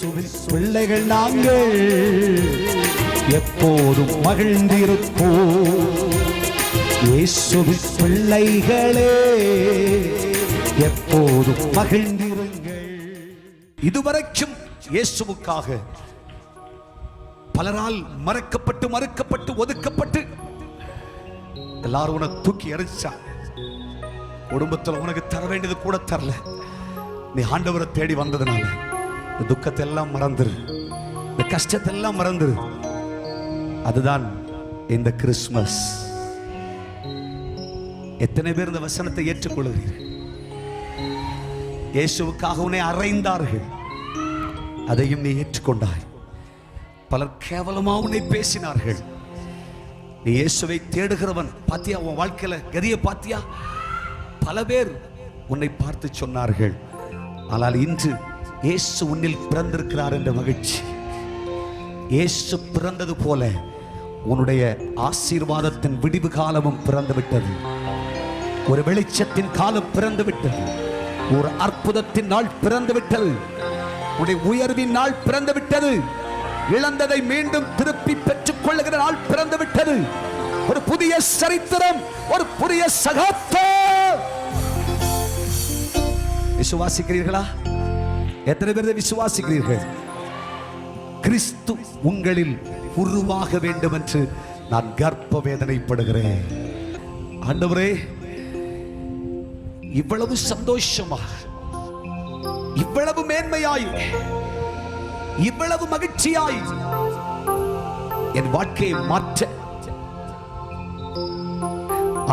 இயேசுவின் பிள்ளைகள் நாங்கள் எப்போதும் மகிழ்ந்திருப்போம். இயேசுவின் பிள்ளைகளே எப்போதும் மகிழ்ந்திருங்கள். இதுவரைக்கும் இயேசுவுக்காக பலரால் மறுக்கப்பட்டு ஒதுக்கப்பட்டு எல்லாரும் உனக்கு தூக்கி எறிச்சா. குடும்பத்தில் உனக்கு தர வேண்டியது கூட தரல. நீ ஆண்டவரை தேடி வந்ததுனால இந்த துக்கத்தை எல்லாம் மறந்துரு, இந்த கஷ்டத்தை எல்லாம் மறந்துரு. அதுதான் இந்த கிறிஸ்துமஸ். எத்தனை பேர் இந்த வசனத்தை ஏற்றுக்கொள்கிறீர்கள்? இயேசுவுக்காக உன்னை அறைந்தார்கள், அதையும் நீ ஏற்றுக்கொண்டாய். பலர் கேவலமா உன்னை பேசினார்கள். நீ இயேசுவை தேடுகிறவன் பாத்தியா? உன் வாழ்க்கையில கதியை பாத்தியா? பல பேர் உன்னை பார்த்து சொன்னார்கள். ஆனால் இன்று இயேசு உன்னில் பிறந்திருக்கிறார் என்ற மகிழ்ச்சி. இயேசு பிறந்தது போல உன்னுடைய ஆசீர்வாதத்தின் விடிவு காலமும் பிறந்து விட்டது. ஒரு வெளிச்சத்தின் காலம் பிறந்து விட்டது. ஒரு அற்புதத்தின் நாள் பிறந்து விட்டது. உன்னுடைய உயர்வின் நாள் பிறந்து விட்டது. இழந்ததை மீண்டும் திருப்பி பெற்றுக் கொள்ளுகிற நாள் பிறந்து விட்டது. ஒரு புதிய சரித்திரம், ஒரு புதிய சகாப்தம். விசுவாசிக்கிறீர்களா? எத்தனை பேர் விசுவாசிக்கிறீர்கள்? கிறிஸ்து உங்களில் உருவாக வேண்டும் என்று நான் கர்ப்ப வேதனைப்படுகிறேன். ஆண்டவரே, இவ்வளவு சந்தோஷமாக, இவ்வளவு மேன்மையாய், இவ்வளவு மகிழ்ச்சியாய் என் வாழ்க்கையை மாற்ற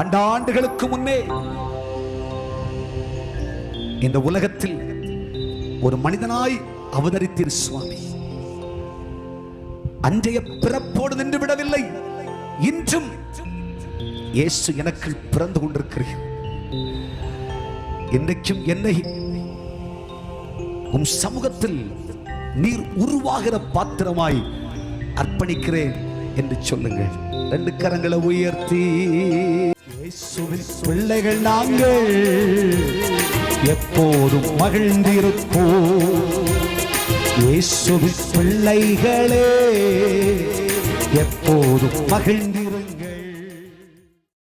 ஆண்டாண்டுகளுக்கு முன்னே இந்த உலகத்தில் ஒரு மனிதனாய் அவதரித்தீர் சுவாமி. அன்றைய பிறப்போடு நின்று விடவில்லை. இன்றும் இயேசு எனக்கு பிறந்து கொண்டிருக்கிறீர். இன்றைக்கும் என்னை உம் சமூகத்தில் நீர் உருவாகிற பாத்திரமாய் அர்ப்பணிக்கிறேன் என்று சொல்லுங்கள். ரெண்டு கரங்களை உயர்த்தி, இயேசுவின் பிள்ளைகள் நாங்கள் எப்போதும் மகிழ்ந்திருப்போம். இயேசுவின் பிள்ளைகளே எப்போதும் மகிழ்ந்து